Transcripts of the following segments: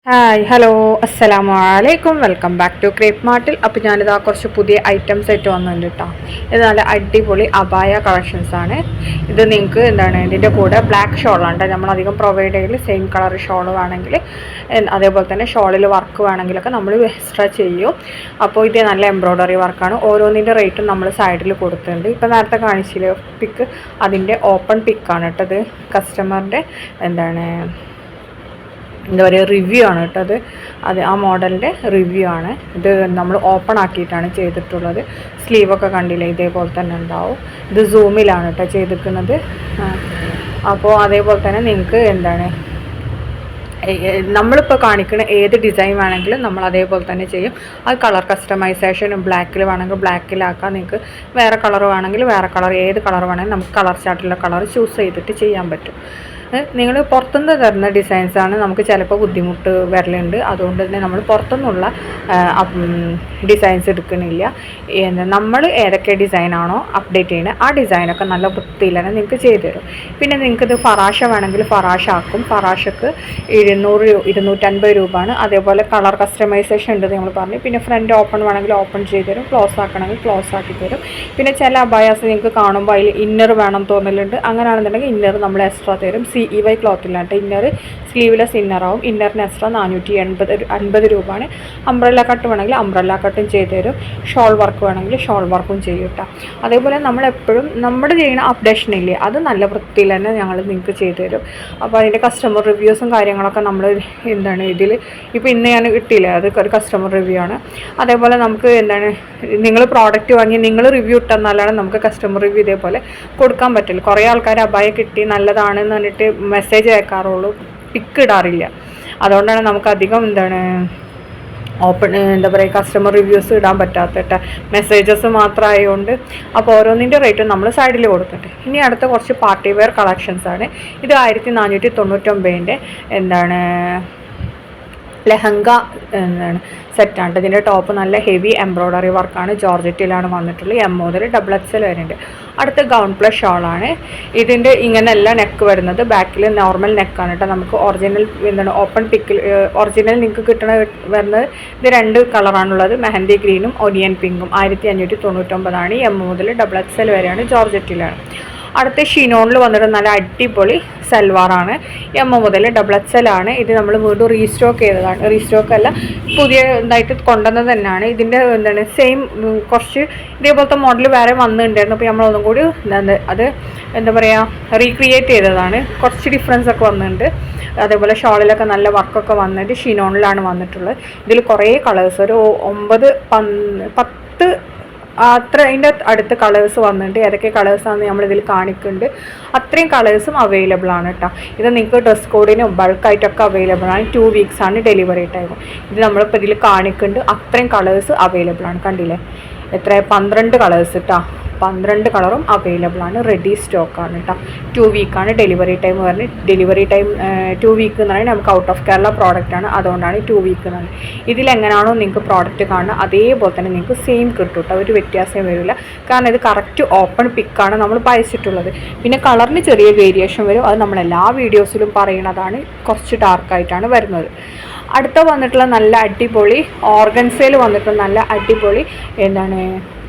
Hi hello അസ്സലാമു അലൈക്കും welcome back to crepe മാർട്ടിൽ. അപ്പോൾ ഞാനിതാ കുറച്ച് പുതിയ ഐറ്റംസ് ആയിട്ട് വന്നിട്ടുണ്ട് കേട്ടോ. ഇത് നല്ല അടിപൊളി അബായ കളക്ഷൻസ് ആണ്. ഇത് നിങ്ങൾക്ക് ഇതിൻ്റെ കൂടെ ബ്ലാക്ക് ഷോളാണ് നമ്മളധികം പ്രൊവൈഡ് ചെയ്യൽ. സെയിം കളർ ഷോൾ വേണമെങ്കിൽ അതേപോലെ തന്നെ ഷോളിൽ വർക്ക് വേണമെങ്കിലൊക്കെ നമ്മൾ എക്സ്ട്രാ ചെയ്യും. അപ്പോൾ ഇത് നല്ല എംബ്രോയ്ഡറി വർക്കാണ്. ഓരോന്നിൻ്റെ റേറ്റും നമ്മൾ സൈഡിൽ കൊടുത്തിട്ടുണ്ട്. ഇപ്പോൾ നേരത്തെ കാണിച്ചില്ലേ പിക്ക്, അതിൻ്റെ ഓപ്പൺ പിക്കാണ് കേട്ടോ. ഇത് കസ്റ്റമറിൻ്റെ എന്താ പറയുക റിവ്യൂ ആണ് കേട്ടോ. അത് ആ മോഡലിൻ്റെ റിവ്യൂ ആണ്. ഇത് നമ്മൾ ഓപ്പൺ ആക്കിയിട്ടാണ് ചെയ്തിട്ടുള്ളത്. സ്ലീവൊക്കെ കണ്ടില്ലേ, ഇതേപോലെ തന്നെ ഉണ്ടാവും. ഇത് സൂമിലാണ് കേട്ടോ ചെയ്തിരിക്കുന്നത്. അപ്പോൾ അതേപോലെ തന്നെ നിങ്ങൾക്ക് നമ്മളിപ്പോൾ കാണിക്കുന്ന ഏത് ഡിസൈൻ വേണമെങ്കിലും നമ്മൾ അതേപോലെ തന്നെ ചെയ്യും. അത് കളർ കസ്റ്റമൈസേഷനും ബ്ലാക്കിൽ വേണമെങ്കിൽ ബ്ലാക്കിലാക്കാം. നിങ്ങൾക്ക് വേറെ കളർ വേണമെങ്കിൽ വേറെ കളർ, ഏത് കളർ വേണമെങ്കിൽ നമുക്ക് കളർ ചാർട്ടിലുള്ള കളർ ചൂസ് ചെയ്തിട്ട് ചെയ്യാൻ പറ്റും. നിങ്ങൾ പുറത്തുനിന്ന് തരുന്ന ഡിസൈൻസാണ് നമുക്ക് ചിലപ്പോൾ ബുദ്ധിമുട്ട് വരലുണ്ട്. അതുകൊണ്ട് തന്നെ നമ്മൾ പുറത്തുനിന്നുള്ള ഡിസൈൻസ് എടുക്കണില്ല. നമ്മൾ ഏതൊക്കെ ഡിസൈനാണോ അപ്ഡേറ്റ് ചെയ്യുന്നത് ആ ഡിസൈനൊക്കെ നല്ല വൃത്തിയിൽ തന്നെ നിങ്ങൾക്ക് ചെയ്തു തരും. പിന്നെ നിങ്ങൾക്കിത് ഫറാഷ വേണമെങ്കിൽ ഫറാഷ ആക്കും. ഫറാഷക്ക് 250 രൂപയാണ്. അതേപോലെ കളർ കസ്റ്റമൈസേഷൻ ഉണ്ട് നമ്മൾ പറഞ്ഞു. പിന്നെ ഫ്രണ്ട് ഓപ്പൺ വേണമെങ്കിൽ ഓപ്പൺ ചെയ്ത് തരും, ക്ലോസ് ആക്കണമെങ്കിൽ ക്ലോസ് ആക്കി തരും. പിന്നെ ചില അബായാസ് നിങ്ങൾക്ക് കാണുമ്പോൾ അതിൽ ഇന്നർ വേണം തോന്നലുണ്ട്. അങ്ങനെയാണെന്നുണ്ടെങ്കിൽ ഇന്നർ നമ്മൾ എക്സ്ട്രാ തരും. CEY ക്ലോത്തിലാണ് ഇന്നർ, സ്ലീവ്ലെസ് ഇന്നറാവും. ഇന്നറിന് എക്സ്ട്രാ 450 രൂപയാണ്. അംബ്രല്ല കട്ട് വേണമെങ്കിൽ അംബ്രല്ല കട്ടും ചെയ്ത് തരും. ഷോൾ വർക്ക് വേണമെങ്കിൽ ഷോൾ വർക്കും ചെയ്യും കേട്ടോ. അതേപോലെ നമ്മളെപ്പോഴും നമ്മുടെ ചെയ്യുന്ന അപ്ഡേഷൻ ഇല്ലേ, അത് നല്ല വൃത്തിയിൽ തന്നെ ഞങ്ങൾ നിങ്ങൾക്ക് ചെയ്തു തരും. അപ്പോൾ അതിൻ്റെ കസ്റ്റമർ റിവ്യൂസും കാര്യങ്ങളൊക്കെ നമ്മൾ ഇതിൽ ഇപ്പോൾ ഇന്ന് ഞാൻ കിട്ടിയില്ലേ, അത് ഒരു കസ്റ്റമർ റിവ്യൂ ആണ്. അതേപോലെ നമുക്ക് നിങ്ങൾ പ്രോഡക്റ്റ് വാങ്ങി നിങ്ങൾ റിവ്യൂ ഇട്ടെന്നാലാണ് നമുക്ക് കസ്റ്റമർ റിവ്യൂ ഇതേപോലെ കൊടുക്കാൻ പറ്റില്ല. കുറേ ആൾക്കാർ അബായ കിട്ടി നല്ലതാണെന്ന് പറഞ്ഞിട്ട് മെസ്സേജ് അയക്കാറുള്ളൂ, പിക്ക് ഇടാറില്ല. അതുകൊണ്ടാണ് നമുക്ക് അധികം ഓപ്പൺ കസ്റ്റമർ റിവ്യൂസ് ഇടാൻ പറ്റാത്ത മെസ്സേജസ് മാത്രമായതുകൊണ്ട്. അപ്പോൾ ഓരോന്നിൻ്റെ റേറ്റും നമ്മൾ സൈഡിൽ കൊടുത്തിട്ട്. ഇനി അടുത്ത കുറച്ച് പാർട്ടി വെയർ കളക്ഷൻസാണ്. ഇത് 1499 ലെഹങ്ക സെറ്റാണ്. ഇതിൻ്റെ ടോപ്പ് നല്ല ഹെവി എംബ്രോയ്ഡറി വർക്കാണ്. ജോർജറ്റിലാണ് വന്നിട്ടുള്ളത്. M മുതൽ XXL വരുന്നുണ്ട്. അടുത്ത ഗൗൺ പ്ലസ് ഷോളാണ്. ഇതിൻ്റെ ഇങ്ങനെയല്ല നെക്ക് വരുന്നത്, ബാക്കിൽ നോർമൽ നെക്കാണ് കേട്ടോ. നമുക്ക് ഒറിജിനൽ ഓപ്പൺ പിക്കിൽ ഒറിജിനൽ നിങ്ങൾക്ക് വരുന്നത് ഇത് 2 കളറാണുള്ളത്, മെഹന്തി ഗ്രീനും ഒനിയൻ പിങ്കും. 1599 M മുതൽ XXL വരെയാണ്. ജോർജറ്റിലാണ്. അടുത്ത ഷിനോണിൽ വന്നിട്ട് നല്ല അടിപൊളി സൽവാറാണ്. M മുതൽ XXL ആണ്. ഇത് നമ്മൾ വീണ്ടും റീസ്റ്റോക്ക് ചെയ്തതാണ്. റീസ്റ്റോക്ക് അല്ല, പുതിയ ഇതായിട്ട് കൊണ്ടുവന്നത് തന്നെയാണ്. ഇതിൻ്റെ സെയിം കുറച്ച് ഇതേപോലത്തെ മോഡൽ വേറെ വന്നിട്ടുണ്ടായിരുന്നു. അപ്പോൾ നമ്മളൊന്നും കൂടി അത് റീക്രിയേറ്റ് ചെയ്തതാണ്. കുറച്ച് ഡിഫറൻസ് ഒക്കെ വന്നിട്ടുണ്ട്. അതേപോലെ ഷോളിലൊക്കെ നല്ല വർക്കൊക്കെ വന്നിട്ട് ഷിനോണിലാണ് വന്നിട്ടുള്ളത്. ഇതിൽ കുറേ കളേഴ്സ്, ഒരു 9-10 അതിൻ്റെ അടുത്ത് കളേഴ്സ് വന്നിട്ട് ഏതൊക്കെ കളേഴ്സാണെന്ന് നമ്മളിതിൽ കാണിക്കുന്നുണ്ട്. അത്രയും കളേഴ്സും അവൈലബിൾ ആണ് കേട്ടോ. ഇത് നിങ്ങൾക്ക് ഡ്രസ് കോഡിനും ബൾക്കായിട്ടൊക്കെ അവൈലബിൾ ആണ്. 2 വീക്സാണ് ഡെലിവറി ടൈം. ഇത് നമ്മളിപ്പോൾ ഇതിൽ കാണിക്കുന്നുണ്ട്. അത്രയും കളേഴ്സ് അവൈലബിൾ ആണ്. കണ്ടില്ലേ, 12 കളേഴ്സ് കേട്ടോ. 12 കളറും അവൈലബിൾ ആണ്. റെഡി സ്റ്റോക്കാണ് കേട്ടോ. 2 വീക്കാണ് ഡെലിവറി ടൈം വരുന്നത്. ഡെലിവറി ടൈം 2 വീക്ക് എന്ന് പറയുന്നത് നമുക്ക് ഔട്ട് ഓഫ് കേരള പ്രോഡക്റ്റാണ്. അതുകൊണ്ടാണ് 2 വീക്ക് എന്ന് പറയുന്നത്. ഇതിലെങ്ങനെയാണോ നിങ്ങൾക്ക് പ്രോഡക്റ്റ് കാണുക അതേപോലെ തന്നെ നിങ്ങൾക്ക് സെയിം കിട്ടും കേട്ടോ. ഒരു വ്യത്യാസം വരില്ല. കാരണം ഇത് കറക്റ്റ് ഓപ്പൺ പിക്കാണ് നമ്മൾ അയച്ചിട്ടുള്ളത്. പിന്നെ കളറിന് ചെറിയ വേരിയേഷൻ വരും. അത് നമ്മളെല്ലാ വീഡിയോസിലും പറയുന്നതാണ്. കുറച്ച് ഡാർക്കായിട്ടാണ് വരുന്നത്. അടുത്ത വന്നിട്ടുള്ള നല്ല അടിപൊളി ഓർഗൻസയിൽ വന്നിട്ടുള്ള നല്ല അടിപൊളി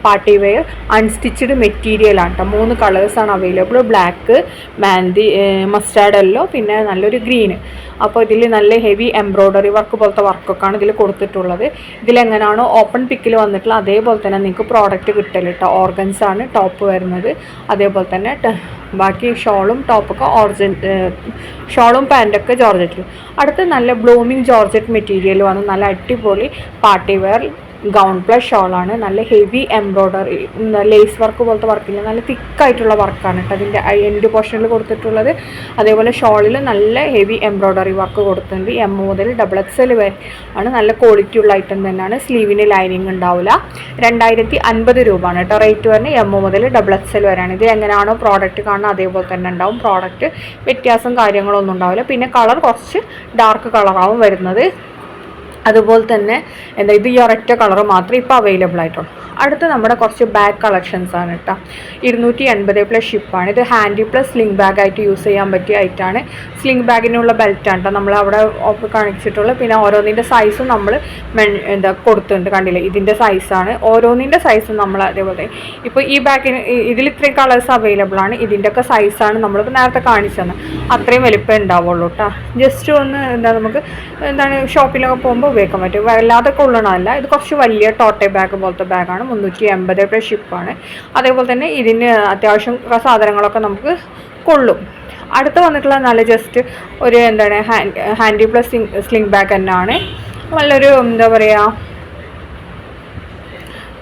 പാർട്ടി വെയർ അൺസ്റ്റിച്ചഡ് മെറ്റീരിയലാണ് കേട്ടോ. 3 കളേഴ്സാണ് available. Black, Mandy, mustard yellow, പിന്നെ നല്ലൊരു ഗ്രീന്. അപ്പോൾ ഇതിൽ നല്ല ഹെവി എംബ്രോയ്ഡറി വർക്ക് പോലത്തെ വർക്കൊക്കെയാണ് ഇതിൽ കൊടുത്തിട്ടുള്ളത്. ഇതിലെങ്ങനെയാണോ ഓപ്പൺ പിക്കിൽ വന്നിട്ടുള്ള അതേപോലെ തന്നെ നിങ്ങൾക്ക് പ്രോഡക്റ്റ് കിട്ടൽ കേട്ടോ. ഓർഗൻസാണ് ടോപ്പ് വരുന്നത്. അതേപോലെ തന്നെ ബാക്കി ഷോളും ടോപ്പൊക്കെ ഷോളും പാൻറ്റൊക്കെ ജോർജറ്റിൽ. അടുത്ത് നല്ല ബ്ലൂമിങ് ജോർജറ്റ് മെറ്റീരിയൽ വന്ന് നല്ല അടിപൊളി പാർട്ടി വെയർ ഗൗൺ പ്ലസ് ഷോളാണ്. നല്ല ഹെവി എംബ്രോയ്ഡറി ലേസ് വർക്ക് പോലത്തെ വർക്കില്ല, നല്ല തിക്കായിട്ടുള്ള വർക്കാണ് കേട്ടോ അതിൻ്റെ എൻഡ് പോർഷനിൽ കൊടുത്തിട്ടുള്ളത്. അതേപോലെ ഷോളിൽ നല്ല ഹെവി എംബ്രോയ്ഡറി വർക്ക് കൊടുത്തിട്ടുണ്ട്. M മുതൽ XXL വരെ ആണ്. നല്ല ക്വാളിറ്റി ഉള്ള ഐറ്റം തന്നെയാണ്. സ്ലീവിന് ലൈനിങ് ഉണ്ടാവില്ല. 2050 രൂപയാണ് കേട്ടോ റേറ്റ് വരുന്നത്. M മുതൽ XXL വരെയാണ്. ഇത് എങ്ങനെയാണോ പ്രോഡക്റ്റ് കാണുന്നത് അതേപോലെ തന്നെ ഉണ്ടാവും. പ്രോഡക്റ്റ് വ്യത്യാസം കാര്യങ്ങളൊന്നും ഉണ്ടാവില്ല. പിന്നെ കളർ കുറച്ച് ഡാർക്ക് കളറാവും വരുന്നത്. അതുപോലെ തന്നെ എന്താ ഇത് ഈ ഒരൊറ്റ കളർ മാത്രമേ ഇപ്പോൾ അവൈലബിൾ ആയിട്ടുള്ളൂ. അടുത്ത നമ്മുടെ കുറച്ച് ബാഗ് കളക്ഷൻസ് ആണ് കേട്ടോ. 280+ ഷിപ്പാണ്. ഇത് ഹാൻഡി പ്ലസ് സ്ലിംഗ് ബാഗ് ആയിട്ട് യൂസ് ചെയ്യാൻ പറ്റിയ ഐറ്റാണ്. സ്ലിംഗ് ബാഗിനുള്ള ബെൽറ്റാണ് കേട്ടോ നമ്മൾ അവിടെ കാണിച്ചിട്ടുള്ളത്. പിന്നെ ഓരോന്നിൻ്റെ സൈസും നമ്മൾ എന്താ കൊടുത്തിട്ടുണ്ട്, കണ്ടില്ലേ, ഇതിൻ്റെ സൈസാണ്. ഓരോന്നിൻ്റെ സൈസും നമ്മൾ അതേപോലെ ഇപ്പോൾ ഈ ബാഗിന് ഇതിൽ ഇത്രയും കളേഴ്സ് അവൈലബിൾ ആണ്. ഇതിൻ്റെയൊക്കെ സൈസാണ് നമ്മളിപ്പോൾ നേരത്തെ കാണിച്ചു തന്നെ, അത്രയും വലിപ്പം ഉണ്ടാവുള്ളൂ കേട്ടോ. ജസ്റ്റ് ഒന്ന് എന്താ നമുക്ക് എന്താണ് ഷോപ്പിലൊക്കെ പോകുമ്പോൾ ഉപയോഗിക്കാൻ പറ്റും, വല്ലാതെ കൊള്ളണമല്ല. ഇത് കുറച്ച് വലിയ ടോട്ടെ ബാഗ് പോലത്തെ ബാഗാണ്. 380+ ഷിപ്പാണ്. അതേപോലെ തന്നെ ഇതിന് അത്യാവശ്യം സാധനങ്ങളൊക്കെ നമുക്ക് കൊള്ളും. അടുത്ത് വന്നിട്ടുള്ള നല്ല ജസ്റ്റ് ഒരു എന്താണ് ഹാൻഡി പ്ലസ് സ്ലിംഗ് ബാഗ് തന്നെയാണ്. നല്ലൊരു എന്താ പറയുക,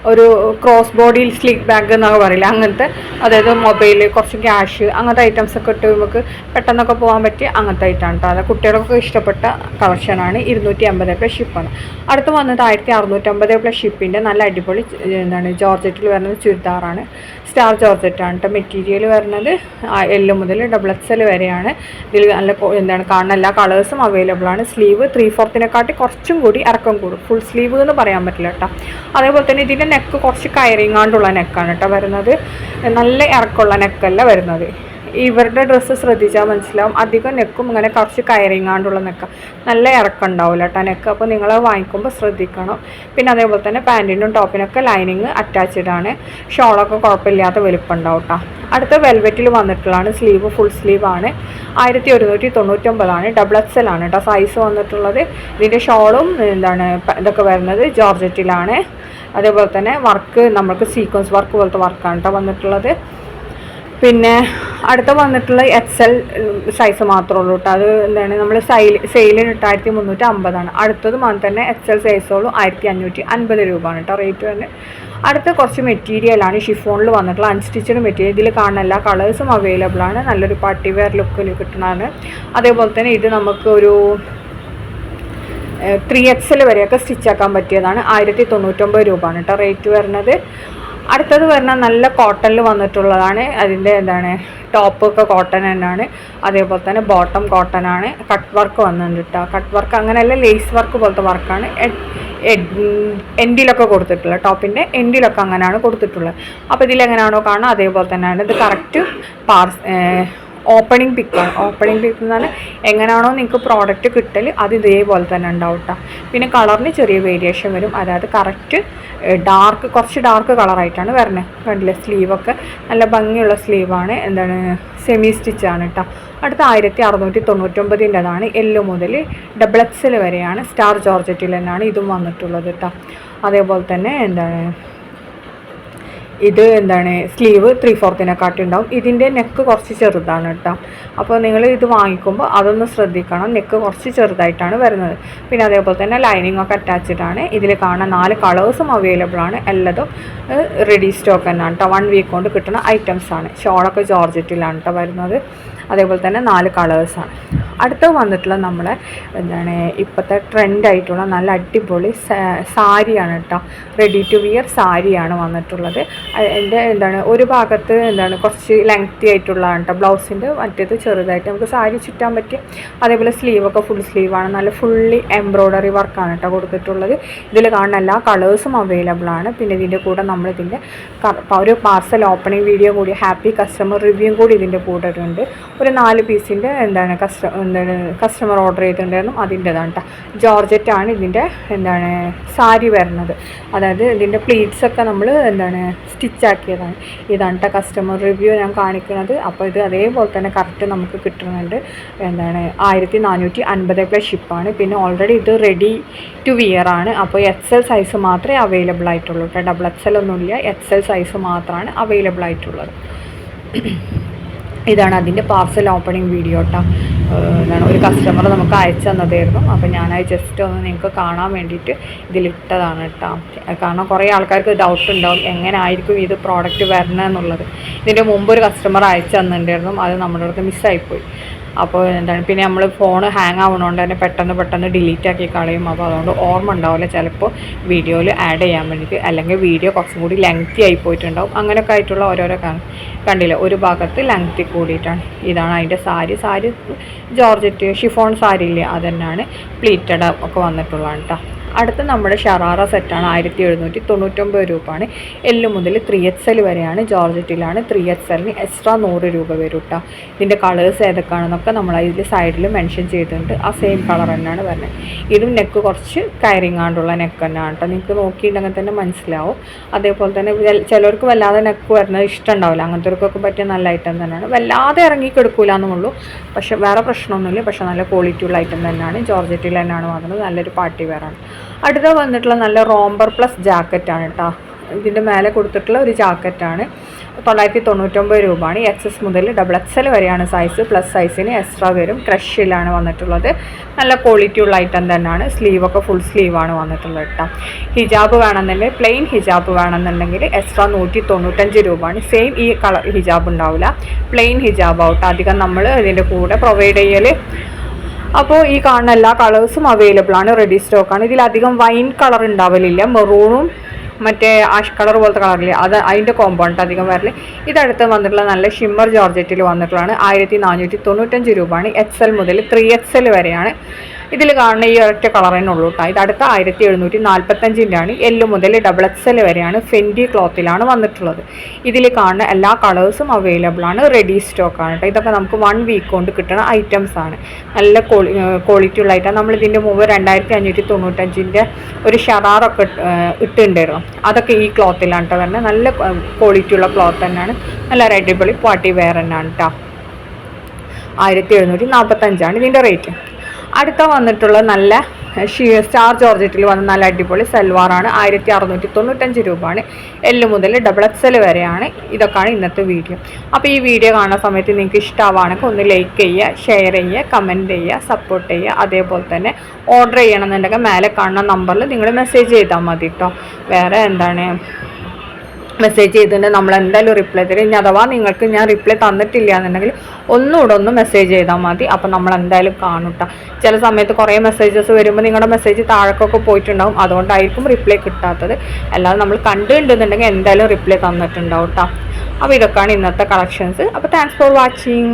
ഒരു ക്രോസ് ബോഡി സ്ലിംഗ് ബാഗ് എന്നൊക്കെ പറയില്ല, അങ്ങനത്തെ. അതായത് മൊബൈൽ, കുറച്ച് ക്യാഷ്, അങ്ങനത്തെ ഐറ്റംസ് ഒക്കെ ഇട്ട് നമുക്ക് പെട്ടെന്നൊക്കെ പോകാൻ പറ്റിയ അങ്ങനത്തെ ഐറ്റമാണ് കേട്ടോ. അത് കുട്ടികൾക്ക് ഇഷ്ടപ്പെട്ട കളക്ഷനാണ്. 280+ ഷിപ്പാണ്. അടുത്ത് വന്നത് 1650+ ഷിപ്പിൻ്റെ നല്ല അടിപൊളി എന്താണ് ജോർജറ്റിൽ വരുന്നത് ചുരിദാറാണ്. സ്റ്റാർ ജോർജറ്റാണ് കേട്ടോ. മെറ്റീരിയൽ വരുന്നത് L മുതൽ XXL വരെയാണ്. ഇതിൽ നല്ല എന്താണ് കാണുന്ന എല്ലാ കളേഴ്സും അവൈലബിൾ ആണ്. സ്ലീവ് 3/4 കുറച്ചും കൂടി ഇറക്കം കൂടും, ഫുൾ സ്ലീവ് എന്ന് പറയാൻ പറ്റില്ല കേട്ടോ. അതേപോലെ തന്നെ ഇതിൻ്റെ നെക്ക് കുറച്ച് കയറിങ്ങാണ്ടുള്ള നെക്കാണ് കേട്ടോ വരുന്നത്. നല്ല ഇറക്കമുള്ള നെക്കല്ല വരുന്നത്. ഇവരുടെ ഡ്രസ്സ് ശ്രദ്ധിച്ചാൽ മനസ്സിലാവും, അധികം നെക്കും ഇങ്ങനെ കുറച്ച് കയറിങ്ങാണ്ടുള്ള നെക്ക, നല്ല ഇറക്കം ഉണ്ടാവില്ല കേട്ടോ നെക്ക്. അപ്പോൾ നിങ്ങൾ വാങ്ങിക്കുമ്പോൾ ശ്രദ്ധിക്കണം. പിന്നെ അതേപോലെ തന്നെ പാൻറ്റിനും ടോപ്പിനൊക്കെ ലൈനിങ് അറ്റാച്ച്ഡ് ആണ്. ഷോളൊക്കെ കുഴപ്പമില്ലാത്ത വലുപ്പം ഉണ്ടാവും കേട്ടോ. അടുത്ത വെൽവെറ്റിൽ വന്നിട്ടുള്ളതാണ്. Sleeve full സ്ലീവാണ്. 1199 XXL ആണ് കേട്ടോ സൈസ് വന്നിട്ടുള്ളത്. ഇതിൻ്റെ ഷോളും എന്താണ് ഇതൊക്കെ വരുന്നത് ജോർജറ്റിലാണ്. അതേപോലെ തന്നെ വർക്ക് നമുക്ക് സീക്വൻസ് വർക്ക് പോലത്തെ വർക്കാണ് കേട്ടോ വന്നിട്ടുള്ളത്. പിന്നെ അടുത്ത വന്നിട്ടുള്ള XL സൈസ് മാത്രമേ ഉള്ളൂ കേട്ടോ. അത് എന്താണ് നമ്മൾ സെയിലിന് 1350. അടുത്തത് മാത്രം തന്നെ XL സൈസോളും 1550 രൂപയാണ് കേട്ടോ റേറ്റ് തന്നെ. അടുത്ത കുറച്ച് മെറ്റീരിയലാണ് ഷിഫോണിൽ വന്നിട്ടുള്ള അൺസ്റ്റിച്ചഡ് മെറ്റീരിയൽ. ഇതിൽ കാണുന്ന എല്ലാ കളേഴ്സും അവൈലബിൾ ആണ്. നല്ലൊരു പാർട്ടി വെയർ ലുക്കിൽ കിട്ടുന്നതാണ്. അതേപോലെ തന്നെ ഇത് നമുക്ക് ഒരു 3XL വരെയൊക്കെ സ്റ്റിച്ചാക്കാൻ പറ്റിയതാണ്. 1099 രൂപയാണ് കേട്ടോ റേറ്റ് വരുന്നത്. അടുത്തത് വരുന്ന നല്ല കോട്ടണിൽ വന്നിട്ടുള്ളതാണ്. അതിൻ്റെ എന്താണ് ടോപ്പൊക്കെ കോട്ടൺ തന്നെയാണ്. അതേപോലെ തന്നെ ബോട്ടം കോട്ടൺ ആണ്. കട്ട് വർക്ക് വന്നിട്ടുണ്ട് കേട്ടോ. കട്ട് വർക്ക് അങ്ങനെയല്ല, ലേസ് വർക്ക് പോലത്തെ വർക്കാണ് എൻഡിലൊക്കെ കൊടുത്തിട്ടുള്ളത്. ടോപ്പിൻ്റെ എൻഡിലൊക്കെ അങ്ങനെയാണ് കൊടുത്തിട്ടുള്ളത്. അപ്പോൾ ഇതിലെങ്ങനെയാണോ കാണുക അതേപോലെ തന്നെയാണ്. ഇത് കറക്റ്റ് ഓപ്പണിംഗ് പിക്കാണ്. ഓപ്പണിംഗ് പിക്ക് എന്ന് പറഞ്ഞാൽ എങ്ങനെയാണോ നിങ്ങൾക്ക് പ്രോഡക്റ്റ് കിട്ടൽ അത് ഇതേപോലെ തന്നെ ഉണ്ടാവും കേട്ടോ. പിന്നെ കളറിന് ചെറിയ വേരിയേഷൻ വരും. അതായത് കറക്റ്റ് കുറച്ച് ഡാർക്ക് കളറായിട്ടാണ് വരുന്നത്. കണ്ടില്ലേ, സ്ലീവൊക്കെ നല്ല ഭംഗിയുള്ള സ്ലീവാണ്. എന്താണ് സെമി സ്റ്റിച്ചാണ് കേട്ടോ. അടുത്ത 1699ൻ്റെതാണ്. L മുതൽ XXL വരെയാണ്. സ്റ്റാർ ജോർജറ്റിൽ തന്നെയാണ് ഇതും വന്നിട്ടുള്ളത് കേട്ടോ. അതേപോലെ തന്നെ എന്താണ് ഇത് എന്താണ് സ്ലീവ് 3/4 ഉണ്ടാവും. ഇതിൻ്റെ നെക്ക് കുറച്ച് ചെറുതാണ് കേട്ടോ. അപ്പോൾ നിങ്ങൾ ഇത് വാങ്ങിക്കുമ്പോൾ അതൊന്ന് ശ്രദ്ധിക്കണം, നെക്ക് കുറച്ച് ചെറുതായിട്ടാണ് വരുന്നത്. പിന്നെ അതേപോലെ തന്നെ ലൈനിങ് ഒക്കെ അറ്റാച്ച്ഡ് ആണ്. ഇതിൽ കാണാൻ 4 കളേഴ്സും അവൈലബിൾ ആണ്. എല്ലാതും റെഡി സ്റ്റോക്ക് തന്നെയാണ് കേട്ടോ. 1 വീക്ക് കൊണ്ട് കിട്ടുന്ന ഐറ്റംസ് ആണ്. ഷോളൊക്കെ ജോർജറ്റിലാണ് കേട്ടോ വരുന്നത്. അതേപോലെ തന്നെ 4 കളേഴ്സാണ്. അടുത്ത വന്നിട്ടുള്ള നമ്മളെ എന്താണ് ഇപ്പോഴത്തെ ട്രെൻഡായിട്ടുള്ള നല്ല അടിപൊളി സാരിയാണ് കേട്ടോ. റെഡി ടു വിയർ സാരിയാണ് വന്നിട്ടുള്ളത്. അതിൻ്റെ എന്താണ് ഒരു ഭാഗത്ത് എന്താണ് കുറച്ച് ലെങ്തി ആയിട്ടുള്ളതാണ് കേട്ടോ ബ്ലൗസിൻ്റെ, മറ്റേത് ചെറുതായിട്ട് നമുക്ക് സാരി ചുറ്റാൻ പറ്റും. അതേപോലെ സ്ലീവൊക്കെ ഫുൾ സ്ലീവാണ്. നല്ല ഫുള്ളി എംബ്രോയ്ഡറി വർക്കാണ് കേട്ടോ കൊടുത്തിട്ടുള്ളത്. ഇതിൽ കാണുന്ന എല്ലാ കളേഴ്സും അവൈലബിൾ ആണ്. പിന്നെ ഇതിൻ്റെ കൂടെ നമ്മളിതിൻ്റെ ഒരു പാർസൽ ഓപ്പണിംഗ് വീഡിയോ കൂടി, ഹാപ്പി കസ്റ്റമർ റിവ്യൂ കൂടി ഇതിൻ്റെ കൂടെ ഉണ്ട്. ഒരു 4 പീസിൻ്റെ എന്താണ് കസ്റ്റമർ ഓർഡർ ചെയ്തിട്ടുണ്ടായിരുന്നു, അതിൻ്റെതാണ് കേട്ടോ. ജോർജറ്റാണ് ഇതിൻ്റെ എന്താണ് സാരി വരുന്നത്. അതായത് ഇതിൻ്റെ പ്ലീറ്റ്സൊക്കെ നമ്മൾ എന്താണ് സ്റ്റിച്ചാക്കിയതാണ്. ഇതാണ് കേട്ടോ കസ്റ്റമർ റിവ്യൂ ഞാൻ കാണിക്കുന്നത്. അപ്പോൾ ഇത് അതേപോലെ തന്നെ കറക്റ്റ് നമുക്ക് കിട്ടുന്നുണ്ട്. എന്താണ് 1450+ ഷിപ്പാണ്. പിന്നെ ഓൾറെഡി ഇത് റെഡി ടു വിയർ ആണ്. അപ്പോൾ XL സൈസ് മാത്രമേ അവൈലബിൾ ആയിട്ടുള്ളൂ കേട്ടോ. XXL ഒന്നുമില്ല, XL സൈസ് മാത്രമാണ് അവൈലബിൾ ആയിട്ടുള്ളത്. ഇതാണ് അതിൻ്റെ പാർസൽ ഓപ്പണിംഗ് വീഡിയോ കേട്ടോ. എന്താണ് ഒരു കസ്റ്റമർ നമുക്ക് അയച്ചു തന്നതായിരുന്നു. അപ്പോൾ ഞാനത് ജസ്റ്റ് ഒന്ന് നിങ്ങൾക്ക് കാണാൻ വേണ്ടിയിട്ട് ഇതിലിട്ടതാണ് കേട്ടോ. കാരണം കുറേ ആൾക്കാർക്ക് ഡൗട്ട് ഉണ്ടാവും എങ്ങനെ ആയിരിക്കും ഇത് പ്രോഡക്റ്റ് വരണമെന്നുള്ളത്. ഇതിൻ്റെ മുമ്പ് ഒരു കസ്റ്റമർ അയച്ചു തന്നിട്ടുണ്ടായിരുന്നു, അത് നമ്മുടെ അടുത്ത് മിസ്സായിപ്പോയി. അപ്പോൾ എന്താണ് പിന്നെ നമ്മൾ ഫോൺ ഹാങ് ആവുന്നതുകൊണ്ട് തന്നെ പെട്ടെന്ന് ഡിലീറ്റ് ആക്കി കളയും. അപ്പോൾ അതുകൊണ്ട് ഓർമ്മ ഉണ്ടാവില്ല ചിലപ്പോൾ വീഡിയോയിൽ ആഡ് ചെയ്യാൻ വേണ്ടിയിട്ട്, അല്ലെങ്കിൽ വീഡിയോ കുറച്ചും കൂടി ലെങ്തി ആയി പോയിട്ടുണ്ടാവും. അങ്ങനെയൊക്കെ ആയിട്ടുള്ള ഓരോരോ കണ്ടില്ല, ഒരു ഭാഗത്ത് ലെങ്തി കൂടിയിട്ടാണ്. ഇതാണ് അതിൻ്റെ സാരി ജോർജറ്റ് ഷിഫോൺ സാരി ഇല്ലേ, അതന്നെയാണ് പ്ലീറ്റഡ് ഒക്കെ വന്നിട്ടുള്ളതാണ് കേട്ടോ. അടുത്ത നമ്മുടെ ഷറാറ സെറ്റാണ് 1799 രൂപയാണ്. എല്ല് മുതൽ 3XL വരെയാണ്, ജോർജറ്റിലാണ്. 3XLന് എക്സ്ട്രാ 100 രൂപ വരും കേട്ടോ. ഇതിൻ്റെ കളേഴ്സ് ഏതൊക്കെയാണെന്നൊക്കെ നമ്മൾ ഇതിൽ സൈഡിൽ മെൻഷൻ ചെയ്തിട്ടുണ്ട്. ആ സെയിം കളർ തന്നെയാണ് വരുന്നത്. ഇതും നെക്ക് കുറച്ച് കയറിങ്ങാണ്ടുള്ള നെക്ക് തന്നെയാണ് കേട്ടോ. നിങ്ങൾക്ക് നോക്കിയിട്ടുണ്ടെങ്കിൽ തന്നെ മനസ്സിലാവും. അതേപോലെ തന്നെ ചിലർക്ക് വല്ലാതെ നെക്ക് വരുന്നത് ഇഷ്ടമുണ്ടാവില്ല, അങ്ങനത്തെവർക്കൊക്കെ പറ്റിയ നല്ല ഐറ്റം തന്നെയാണ്. വല്ലാതെ ഇറങ്ങി കിടക്കില്ല എന്നുള്ളൂ, പക്ഷെ വേറെ പ്രശ്നമൊന്നുമില്ല. പക്ഷെ നല്ല ക്വാളിറ്റി ഉള്ള ഐറ്റം തന്നെയാണ്. ജോർജറ്റിൽ തന്നെയാണ് വന്നത്. നല്ലൊരു പാർട്ടി വെയറാണ്. അടുത്ത വന്നിട്ടുള്ള നല്ല റോംബർ പ്ലസ് ജാക്കറ്റാണ് കേട്ടോ. ഇതിൻ്റെ മേലെ കൊടുത്തിട്ടുള്ള ഒരു ജാക്കറ്റാണ്. 999 രൂപയാണ്. XS മുതൽ XXL വരെയാണ് സൈസ്. പ്ലസ് സൈസിന് എക്സ്ട്രാ വരും. ക്രഷിലാണ് വന്നിട്ടുള്ളത്. നല്ല ക്വാളിറ്റി ഉള്ള ഐറ്റം തന്നെയാണ്. സ്ലീവൊക്കെ ഫുൾ സ്ലീവാണ് വന്നിട്ടുള്ളത് കേട്ടോ. ഹിജാബ് വേണമെന്നുണ്ടെങ്കിൽ പ്ലെയിൻ ഹിജാബ് വേണമെന്നുണ്ടെങ്കിൽ എക്സ്ട്രാ 195 രൂപയാണ്. സെയിം ഈ കളർ ഹിജാബ് ഉണ്ടാവില്ല, പ്ലെയിൻ ഹിജാബ് ആവട്ടെ അധികം നമ്മൾ ഇതിൻ്റെ കൂടെ പ്രൊവൈഡ് ചെയ്യൽ. അപ്പോൾ ഈ കാണുന്ന എല്ലാ കളേഴ്സും അവൈലബിൾ ആണ്, റെഡി സ്റ്റോക്കാണ്. ഇതിലധികം വൈൻ കളർ ഉണ്ടാവലില്ല, മെറൂണും മറ്റേ ആഷ് കളർ പോലത്തെ കളറില്ലേ, അതിൻ്റെ കോമ്പൗണ്ട് അധികം വരല്. ഇതടുത്ത് വന്നിട്ടുള്ള നല്ല ഷിമ്മർ ജോർജറ്റിൽ വന്നിട്ടുള്ളതാണ്. 1495 രൂപയാണ്. XL മുതൽ 3XL വരെയാണ്. ഇതിൽ കാണുന്ന ഈ ഒരൊറ്റ കളർ തന്നെ ഉള്ളൂ കേട്ടോ. ഇതടുത്ത 1745 ആണ്. എല്ല് മുതൽ XXL വരെയാണ്. ഫെൻഡി ക്ലോത്തിലാണ് വന്നിട്ടുള്ളത്. ഇതിൽ കാണുന്ന എല്ലാ കളേഴ്സും അവൈലബിൾ ആണ്, റെഡി സ്റ്റോക്കാണ് കേട്ടോ. ഇതൊക്കെ നമുക്ക് 1 വീക്ക് കൊണ്ട് കിട്ടുന്ന ഐറ്റംസ് ആണ്. നല്ല ക്വാളിറ്റി ഉള്ള ഐറ്റം. നമ്മളിതിൻ്റെ മുമ്പ് 2595 ഒരു ഷറാറൊക്കെ ഇട്ടുണ്ടായിരുന്നു. അതൊക്കെ ഈ ക്ലോത്തിലാണ് കേട്ടോ വരുന്നത്. നല്ല ക്വാളിറ്റി ഉള്ള ക്ലോത്ത് തന്നെയാണ്. നല്ല അടിപൊളി പാർട്ടി വെയർ തന്നെയാണ് കേട്ടോ. 1745 ഇതിൻ്റെ റേറ്റ്. അടുത്ത വന്നിട്ടുള്ള നല്ല സ്റ്റാർ ജോർജറ്റിൽ വന്ന നല്ല അടിപൊളി സൽവാറാണ്. 1695 രൂപയാണ്. എല്ല് മുതൽ XXL വരെയാണ്. ഇതൊക്കെയാണ് ഇന്നത്തെ വീഡിയോ. അപ്പോൾ ഈ വീഡിയോ കാണുന്ന സമയത്ത് നിങ്ങൾക്ക് ഇഷ്ടമാണെങ്കിൽ ഒന്ന് ലൈക്ക് ചെയ്യുക, ഷെയർ ചെയ്യുക, കമൻറ്റ് ചെയ്യുക, സപ്പോർട്ട് ചെയ്യുക. അതേപോലെ തന്നെ ഓർഡർ ചെയ്യണമെന്നുണ്ടെങ്കിൽ മേലെ കാണുന്ന നമ്പറിൽ നിങ്ങൾ മെസ്സേജ് ചെയ്താൽ മതി കേട്ടോ. വേറെ എന്താണ് മെസ്സേജ് ചെയ്തിട്ടുണ്ടെങ്കിൽ നമ്മൾ എന്തായാലും റിപ്ലൈ തരും. ഇനി അഥവാ നിങ്ങൾക്ക് ഞാൻ റിപ്ലൈ തന്നിട്ടില്ല എന്നുണ്ടെങ്കിൽ ഒന്ന് മെസ്സേജ് ചെയ്താൽ മതി. അപ്പോൾ നമ്മൾ എന്തായാലും കാണും കേട്ടോ. ചില സമയത്ത് കുറേ മെസ്സേജസ് വരുമ്പോൾ നിങ്ങളുടെ മെസ്സേജ് താഴേക്കൊക്കെ പോയിട്ടുണ്ടാവും, അതുകൊണ്ടായിരിക്കും റിപ്ലൈ കിട്ടാത്തത്. അല്ലാതെ നമ്മൾ കണ്ടിട്ടുണ്ടെന്നുണ്ടെങ്കിൽ എന്തായാലും റിപ്ലൈ തന്നിട്ടുണ്ടാവും കേട്ടോ. അപ്പോൾ ഇതൊക്കെയാണ് ഇന്നത്തെ കളക്ഷൻസ്. അപ്പോൾ താങ്ക്സ് ഫോർ വാച്ചിങ്.